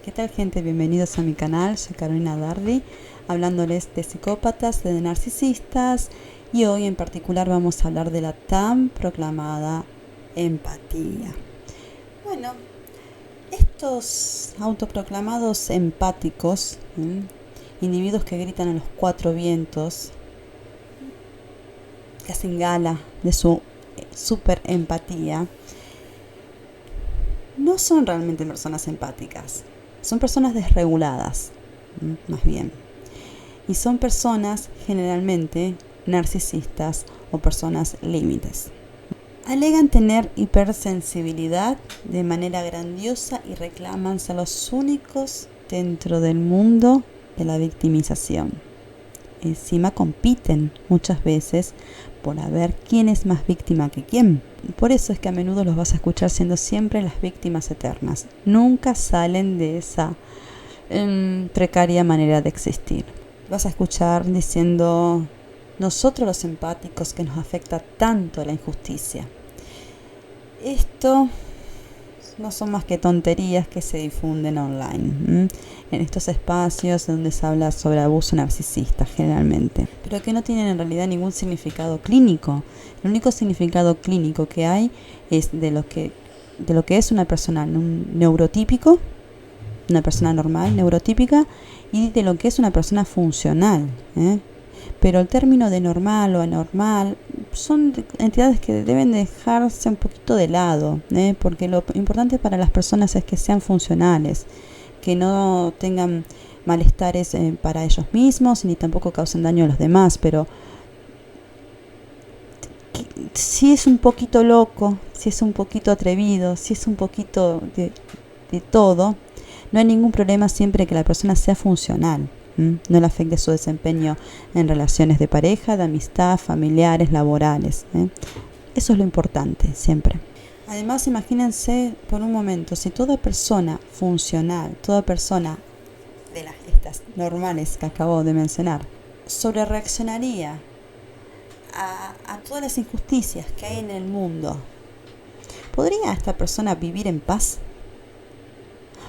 ¿Qué tal, gente? Bienvenidos a mi canal, soy Carolina Dardi, hablándoles de psicópatas, de narcisistas, y hoy en particular vamos a hablar de la tan proclamada empatía. Bueno, estos autoproclamados empáticos, individuos que gritan a los cuatro vientos, que hacen gala de su super empatía, no son realmente personas empáticas. Son personas desreguladas, más bien. Y son personas generalmente narcisistas o personas límites. Alegan tener hipersensibilidad de manera grandiosa y reclaman ser los únicos dentro del mundo de la victimización. Encima compiten muchas veces por ver quién es más víctima que quién. Por eso es que a menudo los vas a escuchar siendo siempre las víctimas eternas. Nunca salen de esa precaria manera de existir. Vas a escuchar diciendo: nosotros los empáticos, que nos afecta tanto la injusticia. Esto no son más que tonterías que se difunden online, en estos espacios donde se habla sobre abuso narcisista generalmente, pero que no tienen en realidad ningún significado clínico. El único significado clínico que hay es de lo que es una persona neurotípico, una persona normal, neurotípica, y de lo que es una persona funcional, Pero el término de normal o anormal son entidades que deben dejarse un poquito de lado, porque lo importante para las personas es que sean funcionales, que no tengan malestares para ellos mismos ni tampoco causen daño a los demás. Pero si es un poquito loco, si es un poquito atrevido, si es un poquito de todo, no hay ningún problema siempre que la persona sea funcional. No le afecte su desempeño en relaciones de pareja, de amistad, familiares, laborales. Eso es lo importante siempre. Además, imagínense por un momento, si toda persona funcional, toda persona de estas normales que acabo de mencionar, sobre reaccionaría a todas las injusticias que hay en el mundo, ¿podría esta persona vivir en paz?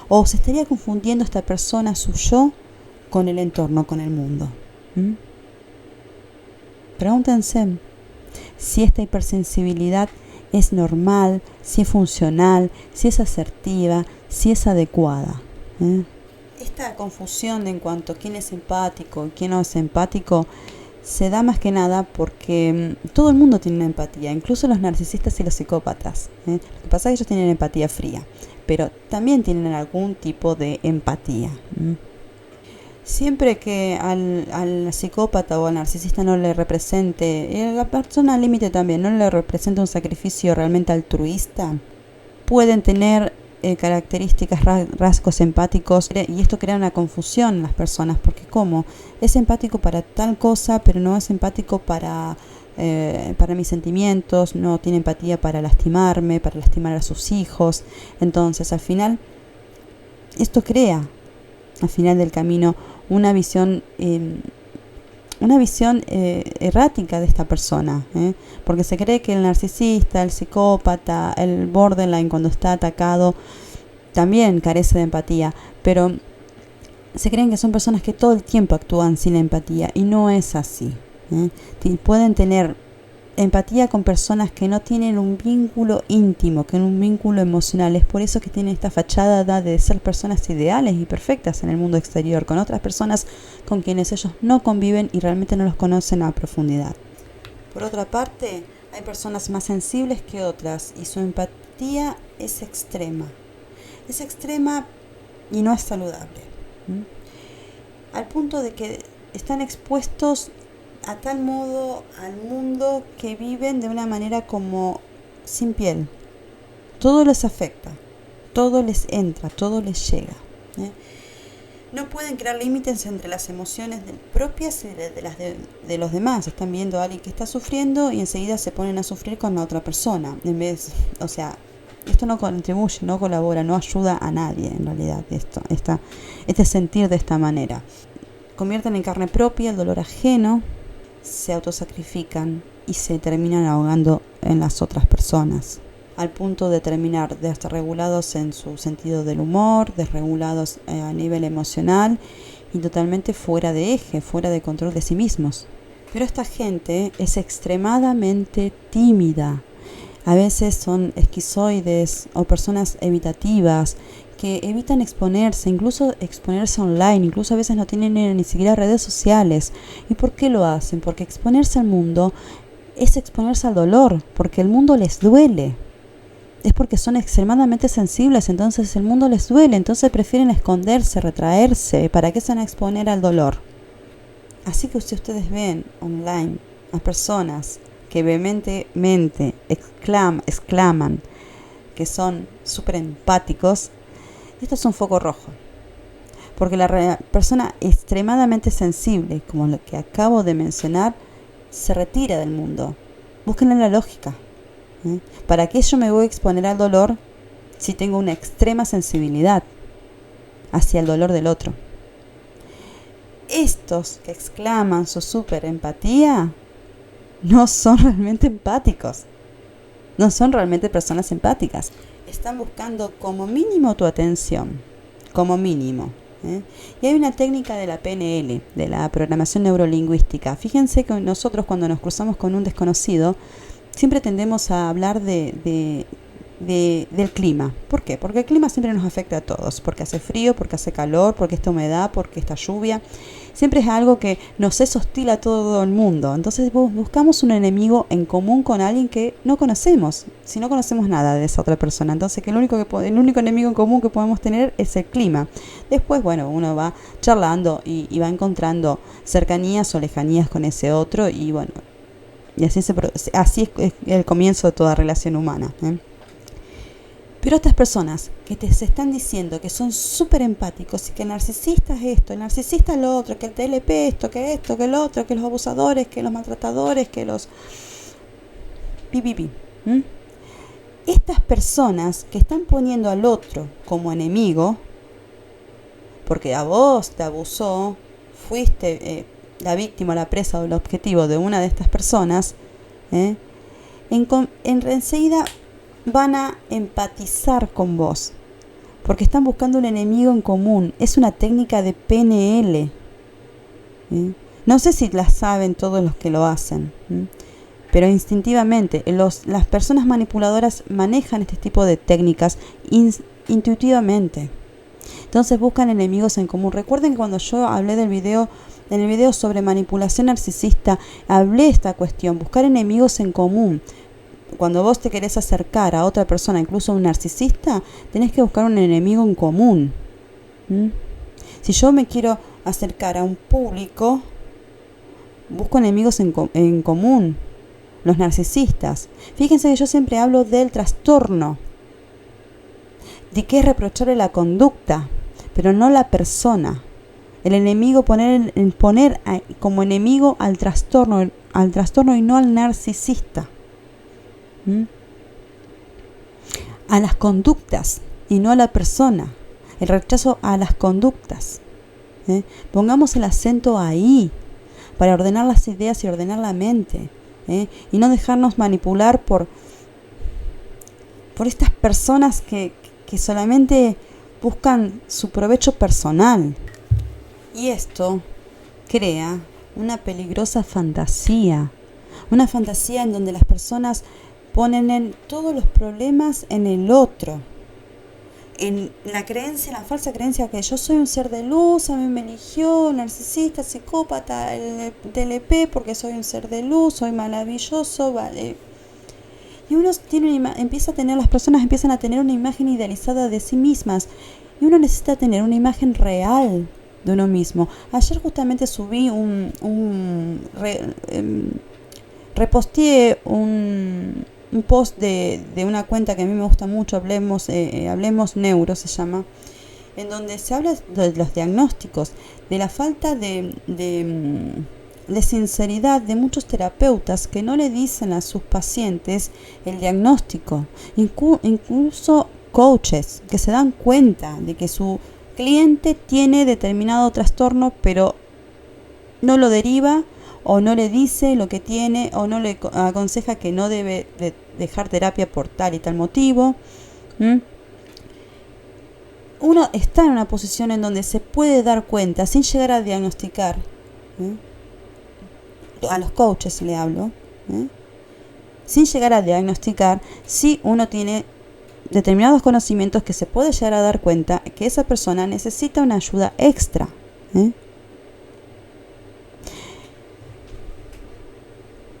¿O se estaría confundiendo esta persona su yo con el entorno, con el mundo? Pregúntense si esta hipersensibilidad es normal, si es funcional, si es asertiva, si es adecuada. Esta confusión en cuanto a quién es empático y quién no es empático se da más que nada porque todo el mundo tiene una empatía, incluso los narcisistas y los psicópatas. Lo que pasa es que ellos tienen empatía fría, pero también tienen algún tipo de empatía. Siempre que al psicópata o al narcisista no le represente, la persona límite también, no le representa un sacrificio realmente altruista, pueden tener características, rasgos empáticos, y esto crea una confusión en las personas, porque ¿cómo? Es empático para tal cosa, pero no es empático para mis sentimientos, no tiene empatía para lastimarme, para lastimar a sus hijos. Entonces, al final, esto crea, al final del camino, una visión errática de esta persona, porque se cree que el narcisista, el psicópata, el borderline, cuando está atacado, también carece de empatía, pero se creen que son personas que todo el tiempo actúan sin empatía, y no es así. Pueden tener empatía con personas que no tienen un vínculo íntimo, que un vínculo emocional. Es por eso que tienen esta fachada de ser personas ideales y perfectas en el mundo exterior, con otras personas con quienes ellos no conviven y realmente no los conocen a profundidad. Por otra parte, hay personas más sensibles que otras y su empatía es extrema. Es extrema y no es saludable. Al punto de que están expuestos a tal modo al mundo que viven de una manera como sin piel. Todo les afecta, todo les entra, todo les llega. No pueden crear límites entre las emociones propias y de las de los demás. Están viendo a alguien que está sufriendo y enseguida se ponen a sufrir con la otra persona. Esto no contribuye, no colabora, no ayuda a nadie en realidad. Este sentir de esta manera. Convierten en carne propia el dolor ajeno, se autosacrifican y se terminan ahogando en las otras personas. al punto de terminar desregulados en su sentido del humor, desregulados a nivel emocional y totalmente fuera de eje, fuera de control de sí mismos. Pero esta gente es extremadamente tímida. A veces son esquizoides o personas evitativas que evitan exponerse, incluso exponerse online, incluso a veces no tienen ni siquiera redes sociales. ¿Y por qué lo hacen? Porque exponerse al mundo es exponerse al dolor, porque el mundo les duele. Es porque son extremadamente sensibles, entonces el mundo les duele, entonces prefieren esconderse, retraerse. ¿Para qué se van a exponer al dolor? Así que si ustedes ven online a personas que vehementemente exclaman que son súper empáticos, esto es un foco rojo. Porque la persona extremadamente sensible, como lo que acabo de mencionar, se retira del mundo. Búsquenle la lógica. ¿Para qué yo me voy a exponer al dolor si tengo una extrema sensibilidad hacia el dolor del otro? Estos que exclaman su súper empatía no son realmente empáticos. No son realmente personas empáticas. Están buscando como mínimo tu atención. Como mínimo. Y hay una técnica de la PNL, de la programación neurolingüística. Fíjense que nosotros cuando nos cruzamos con un desconocido, siempre tendemos a hablar del clima. ¿Por qué? Porque el clima siempre nos afecta a todos. Porque hace frío, porque hace calor, porque esta humedad, porque esta lluvia. Siempre es algo que nos es hostil a todo el mundo. Entonces buscamos un enemigo en común con alguien que no conocemos. Si no conocemos nada de esa otra persona. Entonces el único enemigo en común que podemos tener es el clima. Después, bueno, uno va charlando y va encontrando cercanías o lejanías con ese otro. Y bueno, y así es el comienzo de toda relación humana. Pero estas personas que se están diciendo que son súper empáticos y que el narcisista es esto, el narcisista es lo otro, que el TLP esto, que el otro, que los abusadores, que los maltratadores, que los... Estas personas que están poniendo al otro como enemigo, porque a vos te abusó, fuiste la víctima, la presa o el objetivo de una de estas personas, enseguida van a empatizar con vos, porque están buscando un enemigo en común. Es una técnica de PNL. No sé si la saben todos los que lo hacen, pero instintivamente las personas manipuladoras manejan este tipo de técnicas intuitivamente. Entonces buscan enemigos en común. Recuerden que cuando yo hablé en el video sobre manipulación narcisista, hablé esta cuestión, buscar enemigos en común. Cuando vos te querés acercar a otra persona, incluso a un narcisista, tenés que buscar un enemigo en común. Si yo me quiero acercar a un público, busco enemigos en común. Los narcisistas. Fíjense que yo siempre hablo del trastorno, de que es reprocharle la conducta, pero no la persona. El enemigo, poner como enemigo al trastorno y no al narcisista. A las conductas y no a la persona. El rechazo a las conductas. Pongamos el acento ahí para ordenar las ideas y ordenar la mente, y no dejarnos manipular por estas personas que solamente buscan su provecho personal. Y esto crea una peligrosa fantasía, una fantasía en donde las personas ponen todos los problemas en el otro, en la falsa creencia que yo soy un ser de luz, a mí me eligió narcisista, psicópata, el TLP, porque soy un ser de luz, soy maravilloso, vale. Y las personas empiezan a tener una imagen idealizada de sí mismas, y uno necesita tener una imagen real de uno mismo. Ayer justamente subí reposteé un post de una cuenta que a mí me gusta mucho, Hablemos Neuro se llama, en donde se habla de los diagnósticos, de la falta de sinceridad de muchos terapeutas que no le dicen a sus pacientes el diagnóstico, incluso coaches que se dan cuenta de que su cliente tiene determinado trastorno pero no lo deriva o no le dice lo que tiene, o no le aconseja que no debe dejar terapia por tal y tal motivo. Uno está en una posición en donde se puede dar cuenta, sin llegar a diagnosticar, a los coaches le hablo, sin llegar a diagnosticar, si uno tiene determinados conocimientos que se puede llegar a dar cuenta que esa persona necesita una ayuda extra.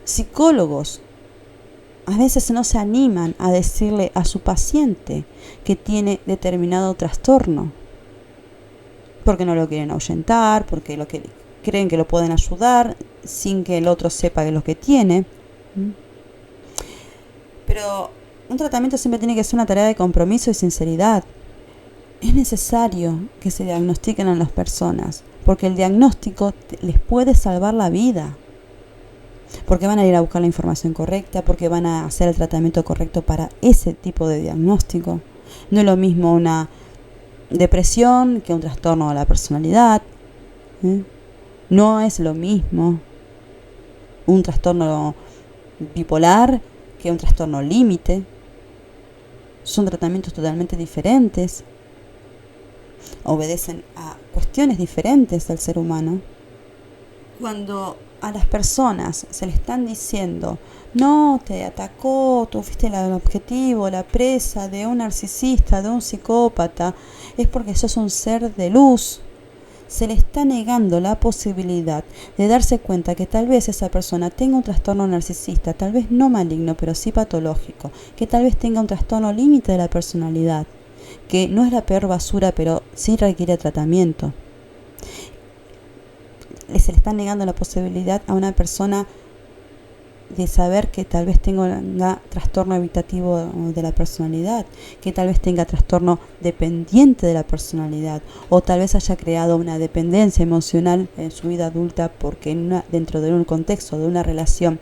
Psicólogos a veces no se animan a decirle a su paciente que tiene determinado trastorno, porque no lo quieren ahuyentar, porque creen que lo pueden ayudar sin que el otro sepa lo que tiene. Pero un tratamiento siempre tiene que ser una tarea de compromiso y sinceridad. Es necesario que se diagnostiquen a las personas, porque el diagnóstico les puede salvar la vida. Porque van a ir a buscar la información correcta, porque van a hacer el tratamiento correcto para ese tipo de diagnóstico. No es lo mismo una depresión que un trastorno de la personalidad. No es lo mismo un trastorno bipolar que un trastorno límite. Son tratamientos totalmente diferentes. Obedecen a cuestiones diferentes del ser humano. Cuando a las personas se le están diciendo, no, te atacó, tú fuiste el objetivo, la presa de un narcisista, de un psicópata, es porque sos un ser de luz. Se le está negando la posibilidad de darse cuenta que tal vez esa persona tenga un trastorno narcisista, tal vez no maligno, pero sí patológico, que tal vez tenga un trastorno límite de la personalidad, que no es la peor basura, pero sí requiere tratamiento. Se le está negando la posibilidad a una persona de saber que tal vez tenga trastorno evitativo de la personalidad, que tal vez tenga trastorno dependiente de la personalidad, o tal vez haya creado una dependencia emocional en su vida adulta porque dentro de un contexto de una relación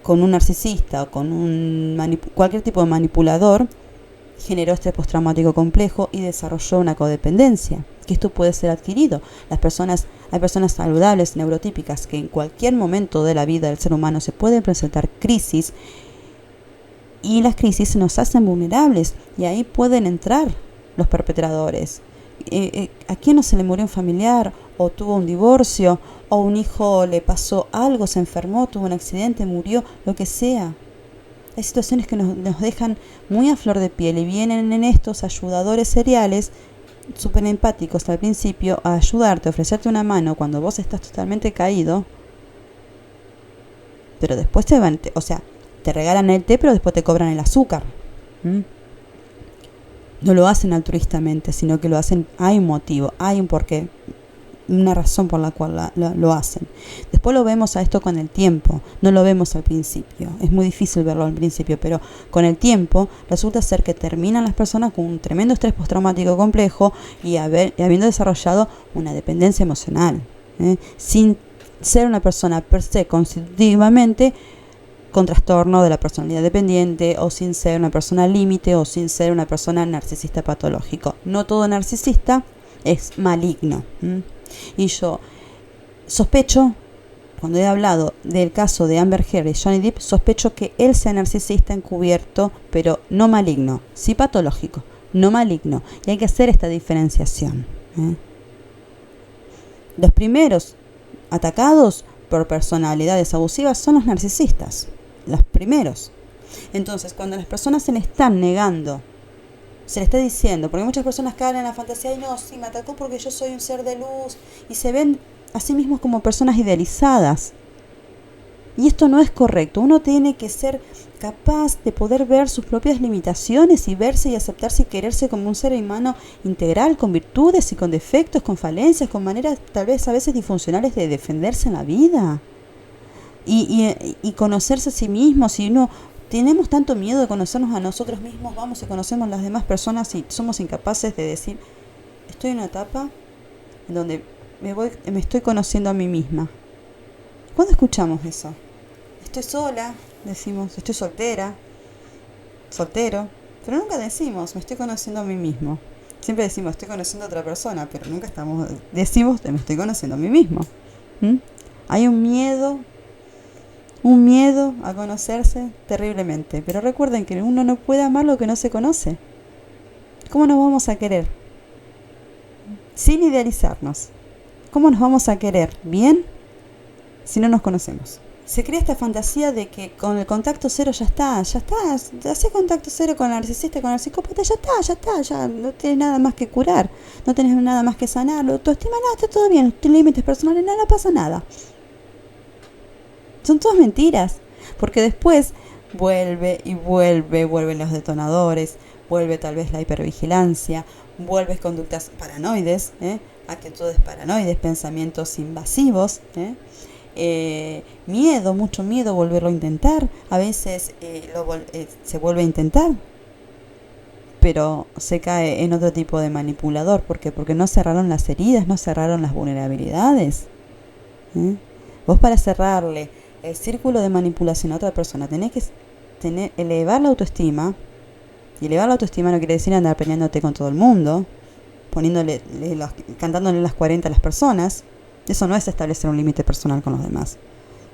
con un narcisista o con cualquier tipo de manipulador, generó estrés postraumático complejo y desarrolló una codependencia, que esto puede ser adquirido. Hay personas saludables, neurotípicas, que en cualquier momento de la vida del ser humano se pueden presentar crisis, y las crisis nos hacen vulnerables, y ahí pueden entrar los perpetradores. ¿A quién no se le murió un familiar, o tuvo un divorcio, o un hijo le pasó algo, se enfermó, tuvo un accidente, murió, lo que sea? Hay situaciones que nos dejan muy a flor de piel, y vienen en estos ayudadores seriales súper empáticos al principio a ayudarte, a ofrecerte una mano cuando vos estás totalmente caído, pero después te regalan el té, pero después te cobran el azúcar. No lo hacen altruistamente, sino que lo hacen, hay un motivo, hay un porqué, una razón por la cual lo hacen. Después lo vemos a esto con el tiempo, no lo vemos al principio, es muy difícil verlo al principio, pero con el tiempo resulta ser que terminan las personas con un tremendo estrés postraumático complejo y habiendo desarrollado una dependencia emocional, sin ser una persona per se constitutivamente con trastorno de la personalidad dependiente, o sin ser una persona límite, o sin ser una persona narcisista patológico. No todo narcisista es maligno. Y yo sospecho, cuando he hablado del caso de Amber Heard y Johnny Depp, sospecho que él sea narcisista encubierto, pero no maligno, sí patológico, no maligno. Y hay que hacer esta diferenciación. Los primeros atacados por personalidades abusivas son los narcisistas, los primeros. Entonces, cuando las personas se le están negando, se le está diciendo, porque muchas personas caen en la fantasía, y no, sí, me atacó porque yo soy un ser de luz, y se ven a sí mismos como personas idealizadas. Y esto no es correcto. Uno tiene que ser capaz de poder ver sus propias limitaciones y verse y aceptarse y quererse como un ser humano integral, con virtudes y con defectos, con falencias, con maneras tal vez a veces disfuncionales de defenderse en la vida. Y conocerse a sí mismo. Si uno tenemos tanto miedo de conocernos a nosotros mismos, vamos y conocemos a las demás personas y somos incapaces de decir, estoy en una etapa en donde me estoy conociendo a mí misma. ¿Cuándo escuchamos eso? Estoy sola, decimos, estoy soltero, pero nunca decimos, me estoy conociendo a mí mismo. Siempre decimos, estoy conociendo a otra persona, pero nunca decimos, me estoy conociendo a mí mismo. ¿Mm? Hay un miedo a conocerse terriblemente. Pero recuerden que uno no puede amar lo que no se conoce. ¿Cómo nos vamos a querer? Sin idealizarnos. ¿Cómo nos vamos a querer bien si no nos conocemos? Se crea esta fantasía de que con el contacto cero ya está, haces contacto cero con el narcisista, con el psicópata, ya no tienes nada más que curar, no tienes nada más que sanar, tu autoestima, nada, está todo bien, tus límites personales, nada, no pasa nada. Son todas mentiras, porque después vuelven los detonadores, vuelve tal vez la hipervigilancia, vuelves conductas paranoides, actitudes paranoides, pensamientos invasivos, miedo, mucho miedo, volverlo a intentar. A veces se vuelve a intentar, pero se cae en otro tipo de manipulador. ¿Por qué? Porque no cerraron las heridas, no cerraron las vulnerabilidades. Vos, para cerrarle el círculo de manipulación a otra persona, tenés que elevar la autoestima. Y elevar la autoestima no quiere decir andar peleándote con todo el mundo, cantándole las 40 a las personas. Eso no es establecer un límite personal con los demás.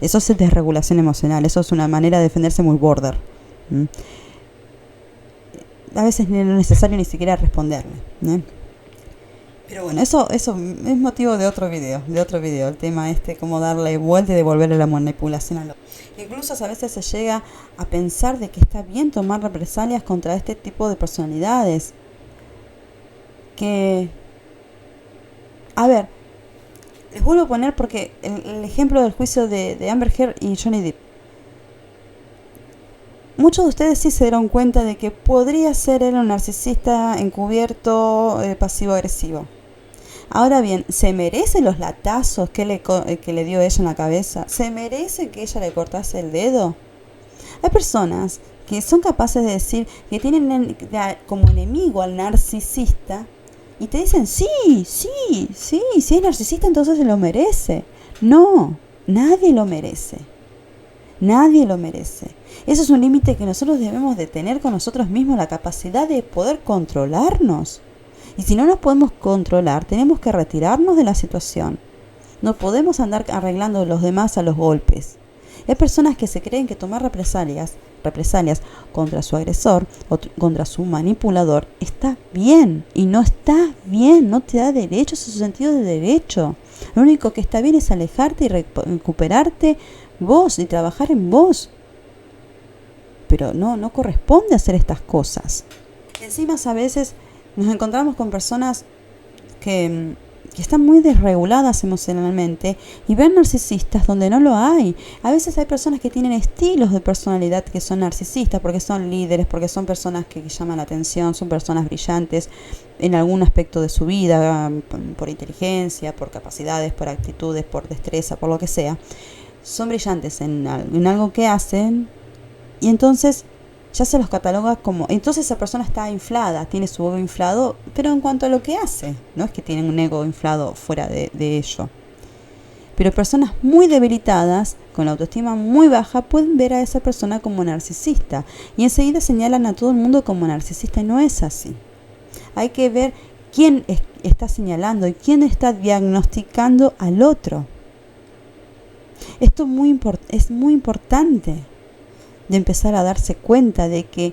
Eso es desregulación emocional. Eso es una manera de defenderse muy border. A veces no es necesario ni siquiera responderle. Pero bueno, eso es motivo de otro video. El tema cómo darle vuelta y devolverle la manipulación a otro. Incluso a veces se llega a pensar de que está bien tomar represalias contra este tipo de personalidades. A ver, les vuelvo a poner porque el ejemplo del juicio de Amber Heard y Johnny Depp. Muchos de ustedes sí se dieron cuenta de que podría ser él un narcisista encubierto, pasivo-agresivo. Ahora bien, ¿se merece los latazos que le dio ella en la cabeza? ¿Se merece que ella le cortase el dedo? Hay personas que son capaces de decir que tienen como enemigo al narcisista y te dicen, si es narcisista entonces se lo merece. No, nadie lo merece. Nadie lo merece. Eso es un límite que nosotros debemos de tener con nosotros mismos, la capacidad de poder controlarnos. Y si no nos podemos controlar, tenemos que retirarnos de la situación. No podemos andar arreglando a los demás a los golpes. Hay personas que se creen que tomar represalias contra su agresor o contra su manipulador está bien. Y no está bien, no te da derecho, es su sentido de derecho. Lo único que está bien es alejarte y recuperarte vos y trabajar en vos. Pero no corresponde hacer estas cosas. Encima a veces nos encontramos con personas que están muy desreguladas emocionalmente y ven narcisistas donde no lo hay. A veces hay personas que tienen estilos de personalidad que son narcisistas porque son líderes, porque son personas que llaman la atención, son personas brillantes en algún aspecto de su vida, por inteligencia, por capacidades, por actitudes, por destreza, por lo que sea. Son brillantes en algo que hacen y entonces ya se los cataloga como... Entonces esa persona está inflada, tiene su ego inflado, pero en cuanto a lo que hace, no es que tienen un ego inflado fuera de ello. Pero personas muy debilitadas, con la autoestima muy baja, pueden ver a esa persona como narcisista. Y enseguida señalan a todo el mundo como narcisista y no es así. Hay que ver quién está señalando y quién está diagnosticando al otro. Esto es muy importante de empezar a darse cuenta de que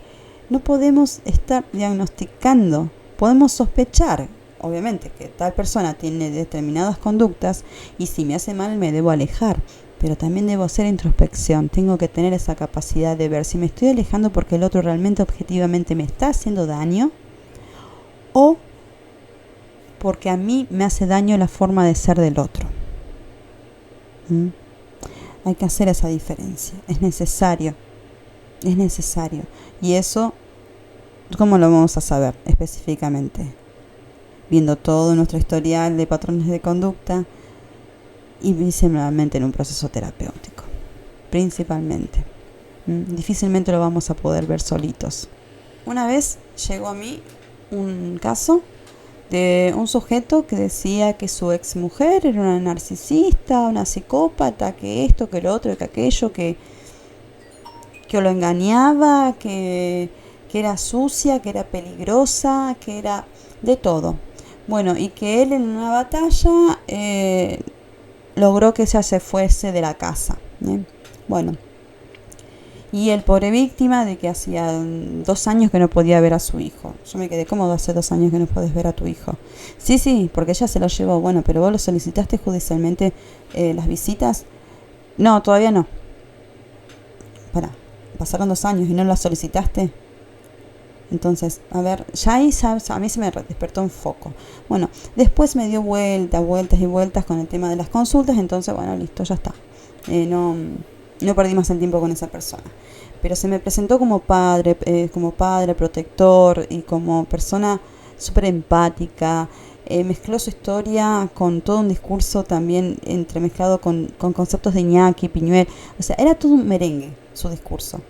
no podemos estar diagnosticando. Podemos sospechar, obviamente, que tal persona tiene determinadas conductas y si me hace mal me debo alejar. Pero también debo hacer introspección. Tengo que tener esa capacidad de ver si me estoy alejando porque el otro realmente objetivamente me está haciendo daño o porque a mí me hace daño la forma de ser del otro. Hay que hacer esa diferencia. Es necesario. Y eso, ¿cómo lo vamos a saber específicamente? Viendo todo nuestro historial de patrones de conducta y principalmente en un proceso terapéutico. Principalmente. Difícilmente lo vamos a poder ver solitos. Una vez llegó a mí un caso de un sujeto que decía que su ex mujer era una narcisista, una psicópata, que esto, que lo otro, que aquello, que lo engañaba, que era sucia, que era peligrosa, que era de todo. Bueno, y que él en una batalla logró que ella se fuese de la casa. Bueno, y el pobre víctima de que hacía 2 años que no podía ver a su hijo. Yo me quedé, ¿cómo hace 2 años que no puedes ver a tu hijo? Sí, porque ella se lo llevó. Bueno, pero vos lo solicitaste judicialmente, las visitas. No, todavía no. Pasaron 2 años y no las solicitaste. Entonces, a ver, ya ahí a mí se me despertó un foco. Bueno, después me dio vueltas y vueltas con el tema de las consultas. Entonces, bueno, listo, ya está. No perdí más el tiempo con esa persona. Pero se me presentó como padre protector y como persona súper empática. Mezcló su historia con todo un discurso también entremezclado con conceptos de Iñaki, Piñuel. O sea, era todo un merengue su discurso.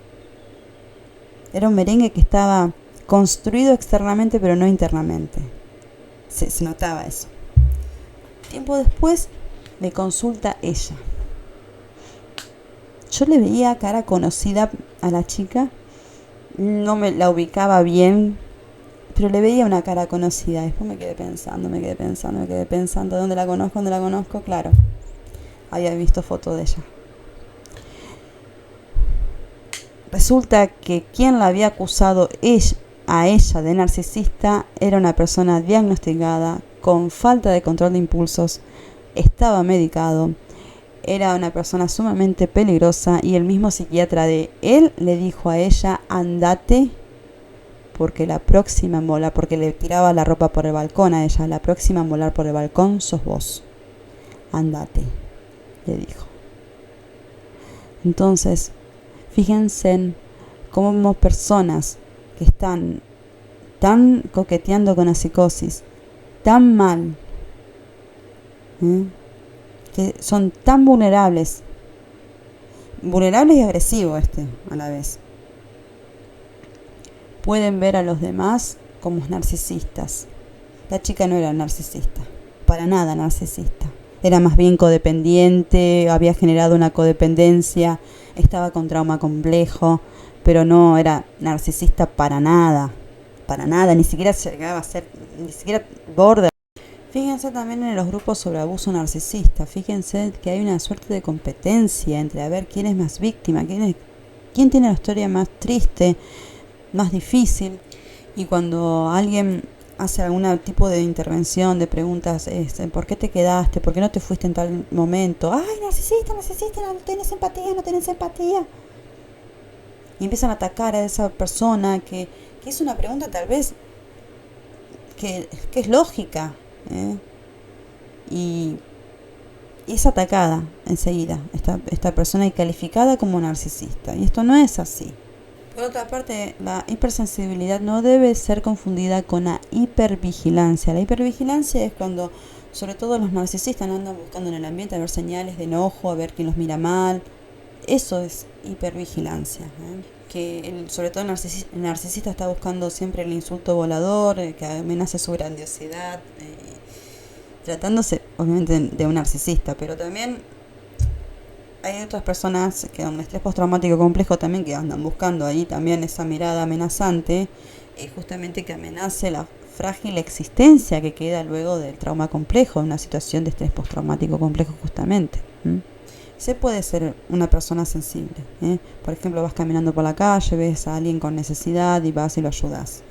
Era un merengue que estaba construido externamente pero no internamente. Se notaba eso. Tiempo después me consulta ella. Yo le veía cara conocida a la chica, no me la ubicaba bien, pero le veía una cara conocida. Después me quedé pensando, ¿dónde la conozco? Claro, había visto fotos de ella. Resulta que quien la había acusado a ella de narcisista era una persona diagnosticada con falta de control de impulsos, estaba medicado, era una persona sumamente peligrosa y el mismo psiquiatra de él le dijo a ella, andate, porque la próxima mola, porque le tiraba la ropa por el balcón a ella, la próxima a molar por el balcón sos vos, andate, le dijo. Entonces, fíjense en cómo personas que están tan coqueteando con la psicosis, tan mal, que son tan vulnerables y agresivos a la vez, pueden ver a los demás como narcisistas. La chica no era narcisista, para nada narcisista. Era más bien codependiente, había generado una codependencia, estaba con trauma complejo, pero no era narcisista para nada, ni siquiera llegaba a ser, ni siquiera border. Fíjense también en los grupos sobre abuso narcisista, fíjense que hay una suerte de competencia entre a ver quién es más víctima, quién tiene la historia más triste, más difícil, y cuando alguien hace algún tipo de intervención, de preguntas, ¿por qué te quedaste? ¿Por qué no te fuiste en tal momento? ¡Ay, narcisista, no tienes empatía! Y empiezan a atacar a esa persona que es una pregunta tal vez que es lógica, y es atacada enseguida esta persona y calificada como narcisista, y esto no es así. Por otra parte, la hipersensibilidad no debe ser confundida con la hipervigilancia. La hipervigilancia es cuando, sobre todo los narcisistas, andan buscando en el ambiente a ver señales de enojo, a ver quién los mira mal. Eso es hipervigilancia, que sobre todo el narcisista está buscando siempre el insulto volador, que amenaza su grandiosidad, tratándose obviamente de un narcisista, pero también hay otras personas que con estrés postraumático complejo también que andan buscando ahí también esa mirada amenazante, justamente que amenace la frágil existencia que queda luego del trauma complejo, una situación de estrés postraumático complejo justamente. Se puede ser una persona sensible, por ejemplo, vas caminando por la calle, ves a alguien con necesidad y vas y lo ayudas,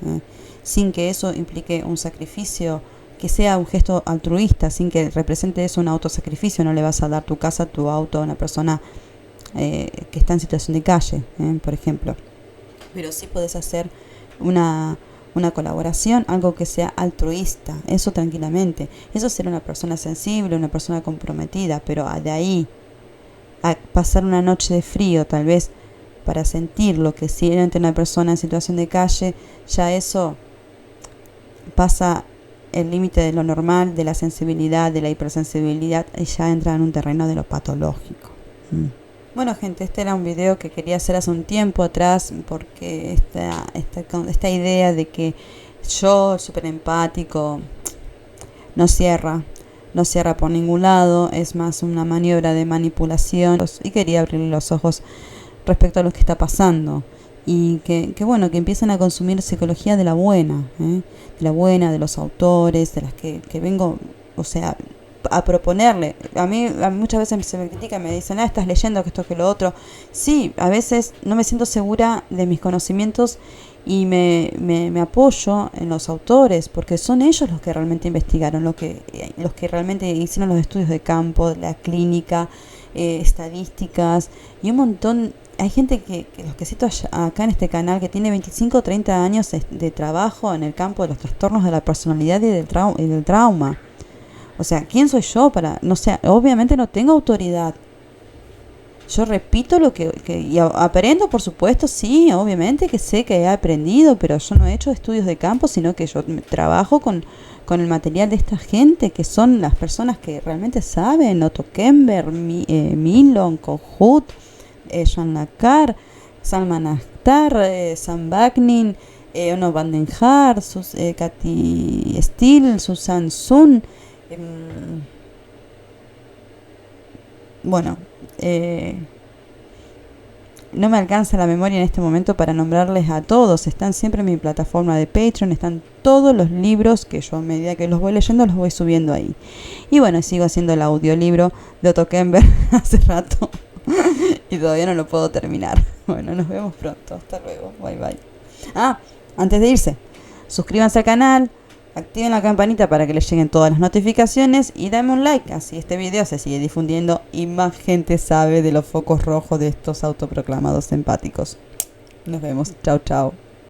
sin que eso implique un sacrificio, que sea un gesto altruista, sin que represente eso un autosacrificio. No le vas a dar tu casa, tu auto a una persona que está en situación de calle, por ejemplo. Pero sí puedes hacer una colaboración, algo que sea altruista, eso tranquilamente. Eso será una persona sensible, una persona comprometida, pero de ahí a pasar una noche de frío, tal vez, para sentir lo que siente una persona en situación de calle, ya eso pasa el límite de lo normal, de la sensibilidad, de la hipersensibilidad, y ya entra en un terreno de lo patológico. Bueno, gente, este era un video que quería hacer hace un tiempo atrás, porque esta idea de que yo, súper empático, no cierra por ningún lado, es más una maniobra de manipulación, y quería abrirle los ojos respecto a lo que está pasando. Y que empiecen a consumir psicología de la buena, de los autores, de las que vengo, o sea, a proponerle. A mí muchas veces se me critica, me dicen, estás leyendo que esto, que lo otro. Sí, a veces no me siento segura de mis conocimientos y me apoyo en los autores, porque son ellos los que realmente investigaron, los que realmente hicieron los estudios de campo, la clínica, estadísticas y un montón. Hay gente que los que cito acá en este canal que tiene 25 o 30 años de trabajo en el campo de los trastornos de la personalidad y del trauma. O sea, ¿quién soy yo para...? No sé, obviamente no tengo autoridad. Yo repito lo y aprendo, por supuesto, sí, obviamente que sé que he aprendido, pero yo no he hecho estudios de campo, sino que yo trabajo con el material de esta gente, que son las personas que realmente saben, Otto Kemper, Milon, Kohut, Jean Lacar, Salman Akhtar, Sam Vaknin, Ono van den Haar, Cathy Steele, Susan Sun. Bueno, no me alcanza la memoria en este momento para nombrarles a todos. Están siempre en mi plataforma de Patreon, están todos los libros que yo a medida que los voy leyendo los voy subiendo ahí. Y bueno, sigo haciendo el audiolibro de Otto Kemper hace rato y todavía no lo puedo terminar. Bueno, nos vemos pronto. Hasta luego. Bye bye. Antes de irse, suscríbanse al canal, activen la campanita para que les lleguen todas las notificaciones y dame un like, así este video se sigue difundiendo y más gente sabe de los focos rojos de estos autoproclamados empáticos. Nos vemos. Chau, chau.